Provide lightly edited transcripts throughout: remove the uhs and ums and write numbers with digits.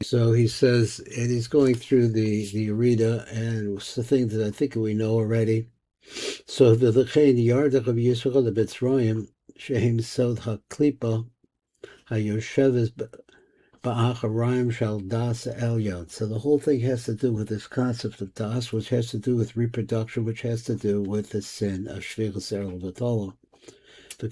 So he says, and he's going through the arena, and it's the things that I think we know already. So the V'lechein yardach of Yisrael the Mitzrayim shehem sod haKlipah hayosheves ba'acharayim shal das elyon. So the whole thing has to do with this concept of das, which has to do with reproduction, which has to do with the sin of shvichas erel v'tolo. So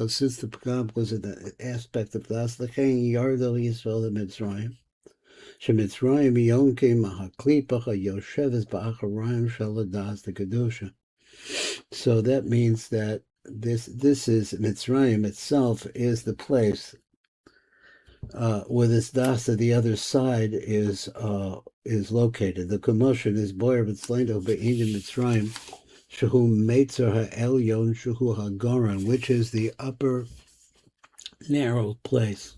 since the pagam was an aspect of das, l'chein yardach Yisrael the Mitzrayim. Shemitzrayim yonkim haKlipah hayosheves ba'acharayim shal das the Kedusha. So that means that this is Mitzrayim itself is the place where this das of the other side is located. The commotion is boyer b'tzleino be'inyan Mitzrayim shehu meitzer ha'elyon shehu ha'goran, which is the upper narrow place.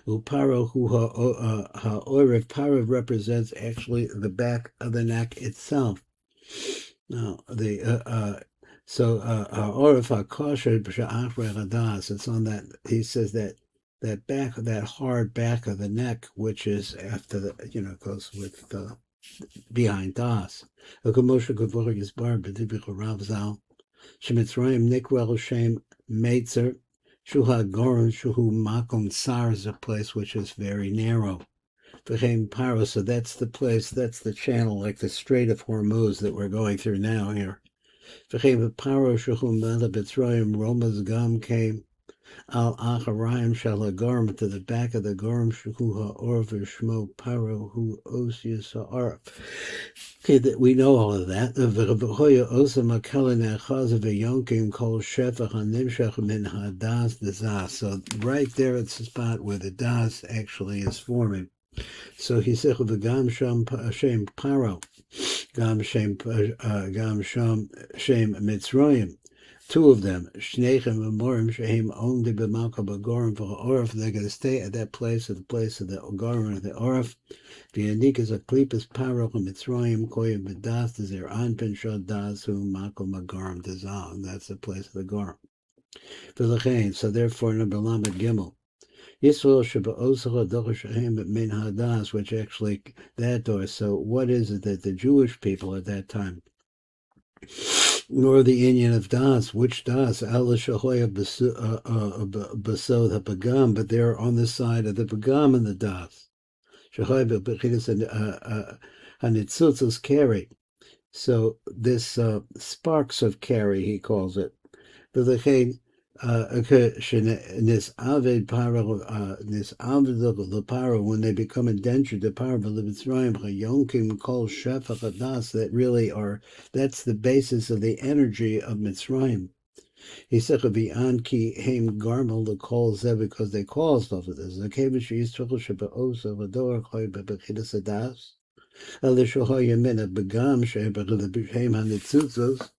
Uparo hu ha'orev. Paro represents actually the back of the neck itself. Now the Orif HaKosher B'Sha'achre Hadas. It's on that. He says that back, that hard back of the neck, which is after the goes with behind Das. Shemitzrayim Nikwel Shem Meitzer Shuha Goron Shuhu Makom Sar is a place which is very narrow. Paro, so that's the place, that's the channel, like the Strait of Hormuz that we're going through now here. Paro Shuhu Mela B'Tzrayim Roma's Gam came Al Acharayim Shalagarm to the back of the Gorm Shuhu Ha'or V'Shmo Paro Hu Osius Ha'ar. Okay, that we know all of that. V'Hoya Osa Makelin Echaz V'Yonkim Kol Shefach HaNimshach Min HaDas Dazas. So right there, it's the spot where the Das actually is forming. So he said, "V'gam sham shem paro, gam shem Mitzrayim." Two of them, Shnechem and Morim, shehem only b'malka b'gorim v'orif. They're going to stay at that place, at the place of the gorim of the orif. V'yanik is a klipah's paro Mitzrayim koyim b'das dezer anpin shod das hu makom b'gorim dezal. That's the place of the gorim. V'lechein. So therefore, number lamed gimel. Yisrael Shabbat Shehem Min Hadas, which actually that door. So what is it that the Jewish people at that time, nor the Indian of Das, which Das, Allah Shahoya Basod HaPagam, but they're on the side of the Pagam and the Das. Shahoya B'Chidas HaNitzutzos KERI. So this sparks of KERI, he calls it. V'lechein when they become indentured to power, that really are, that's the basis of the energy of Mitzrayim. He said beyond ki heim garmel the calls there because they caused of this. The kavish is trouble sheba'os of a door koy bebechidas adas. Elishohoy yemina begam sheba the became hanitzutzos.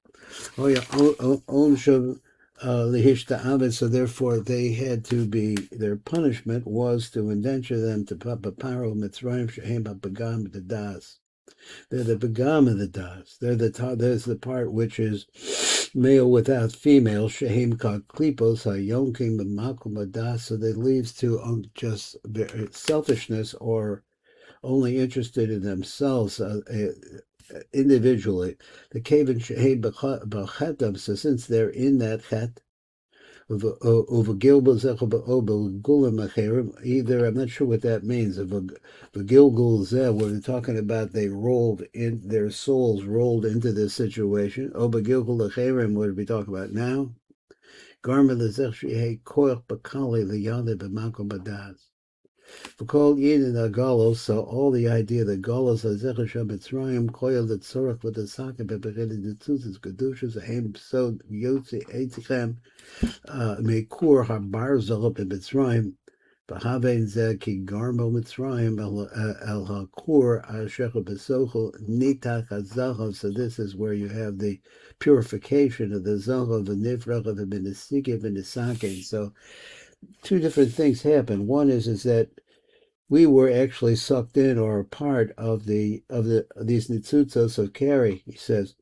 Oh yeah, on shab. So therefore they had to be, their punishment was to indenture them to Paro Mitzrayim Shehem Bagam the Das. They're the Bagam of the Das. There's the part which is male without female, Shehem Klipos Hayonkim B'Makom Das. So that leads to just selfishness or only interested in themselves. Individually, the Kavan Shehem B'Chetam, so since they're in that Chet, either, I'm not sure what that means, we're talking about they rolled in, their souls rolled into this situation. What are we talking about now? So all the idea that Golos Azechasham Mitzrayim Koyal the Tzorach with the Saka Bebered the Tuzis Kedusha Zahem So Yotzi Eitzichem Mekur Habar Zalop in Mitzrayim Bahavein Zeki Garmo Mitzrayim El Hakur Ashecha Besochel Nitach Hazachav. So this is where you have the purification of the Zachav, the Nifrach of the Benesikim and the Sake. So two different things happen. One is that we were actually sucked in or a part of these nitzutzos of KERI. He says,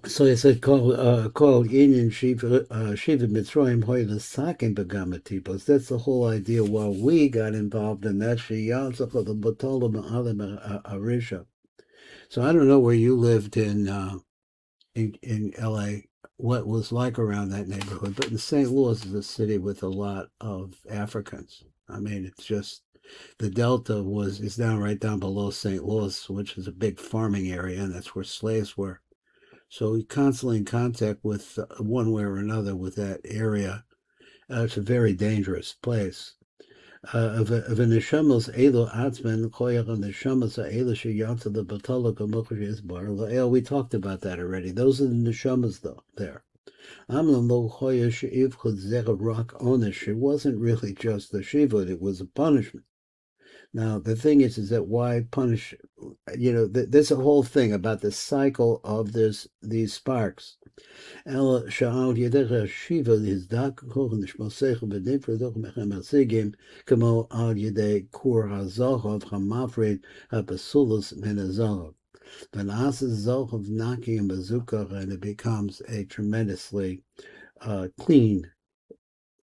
So it's called Inyan Shiva Mitzrayim Hoyle Sakin Begamatipos. That's the whole idea why we got involved in that. Shiyanzach of the Batola Ma'alim Arisha. So I don't know where you lived in LA, what was like around that neighborhood, but in St. Louis is a city with a lot of Africans. I mean, it's just the Delta is down right down below St. Louis, which is a big farming area, and that's where slaves were. So we're constantly in contact with one way or another with that area. It's a very dangerous place. V'neshamos elo atzmen koyach neshamos elo sheyanta the batala kamochash isbar la'el. We talked about that already. Those are the neshamas though. There. Amlan lo choya she'iv chud zera rock onish. It wasn't really just the shivud. It was a punishment. Now the thing is that why punish? You know, there's a whole thing about the cycle of these sparks. El sha'al yedech shiva lizdak koch nishmosecha b'nifra doch mechem hasigim kamo al yedei kur hazohov hamafred hapasulus min hazohov. V'nasas zohov naki and bazooka, and it becomes a tremendously clean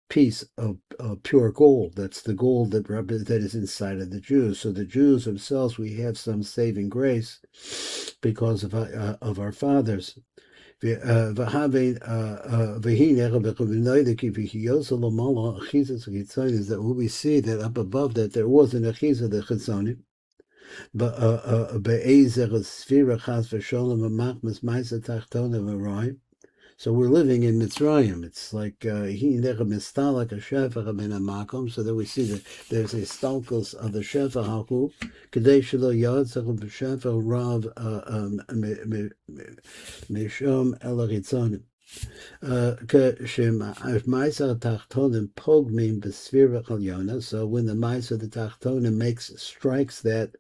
piece of pure gold. That's the gold that is inside of the Jews. So the Jews themselves, we have some saving grace because of our fathers. That what we see that up above that there was an achiza the chitzonim, but be'ezer sfira chas v'sholem v'machmas ma'isa tachtona v'roim. So we're living in Mitzrayim. It's like he never mistalak a shefa ben amakom. So that we see that there's a stalkos of the shefa haku. Kadei shelo yatzach b'shefa rav mishom elaritzonim. Kashem ma'isa tachtonim pogmim b'sfira chalyona. So when the ma'isa the tachtonim strikes that,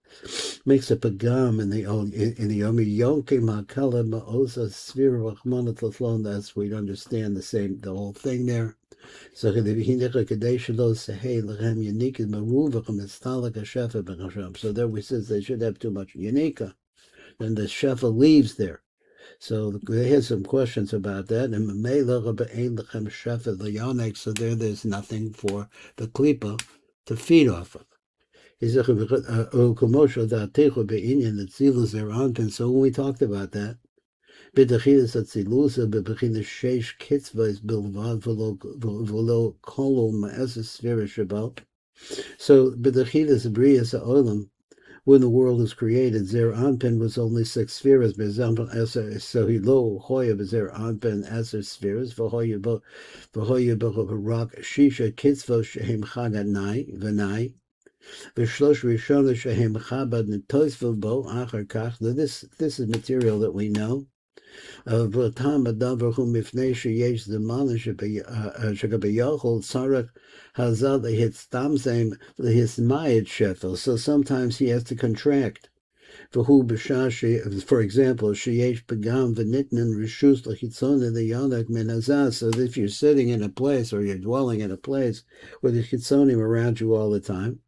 makes a pagam in the Yomi Yonke Makala Ma'osa Sfira Rachmanat Lathlon. That's we'd understand the whole thing there. So the Vihineka Kadeshalo Sahel Lechem Yanika Maruvacham Estalaka Shefa Benasham. So there we says they should have too much Yanika. Then the Shefa leaves there. So they had some questions about that. And Shefa the Yonek, so there's nothing for the Klipah to feed off of. So when we talked about that, so when the world was created, Zer Anpin was only 6 spheres. So he lo hoya Zer Anpin Eser spheres for hoya rock shisha kitzvah shehem chaganai v'nai. This is material that we know. So sometimes he has to contract. For example, so if you're sitting in a place or you're dwelling in a place where there's chitzonim around you all the time,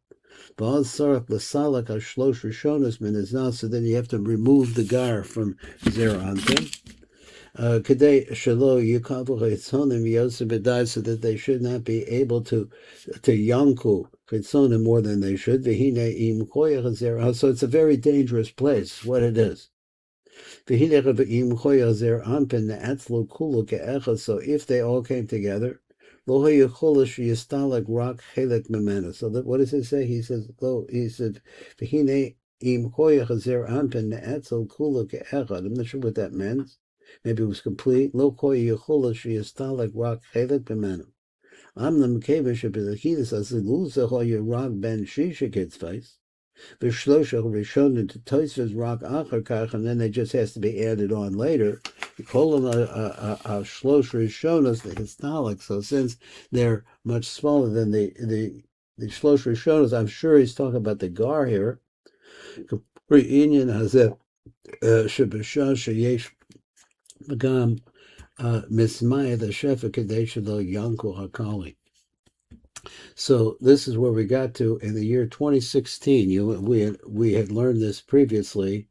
so then you have to remove the gar from Zer Anpin. So that they should not be able to yanku chitzonim more than they should. So it's a very dangerous place, what it is. So if they all came together, so that, what does it say? He says, I'm not sure what that means. Maybe it was complete. I'm the Mkevish as the Lusa Hoya Rock Ben Shisha Kids face. The Shlosha Rishon to Toys's Rock Achar, and then it just has to be added on later. You call them a Shlosh Rishonos, the Histolic. So since they're much smaller than the Shlosh Rishonos, I'm sure he's talking about the Gar here. Reunion has a Shabashah Shayesh Magam Mismaya the Shefa Kadeshalo Yanko Hakali. So this is where we got to in the year 2016. We had learned this previously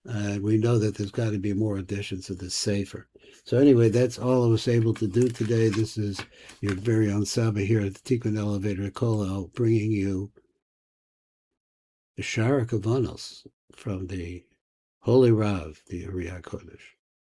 We know that there's got to be more additions to this Sefer. So anyway, that's all I was able to do today. This is your very own Saba here at the Tikkun Elevator Kollel, bringing you the SHAAR HAKAVANOT from the Holy Rav, the ARI Kodesh.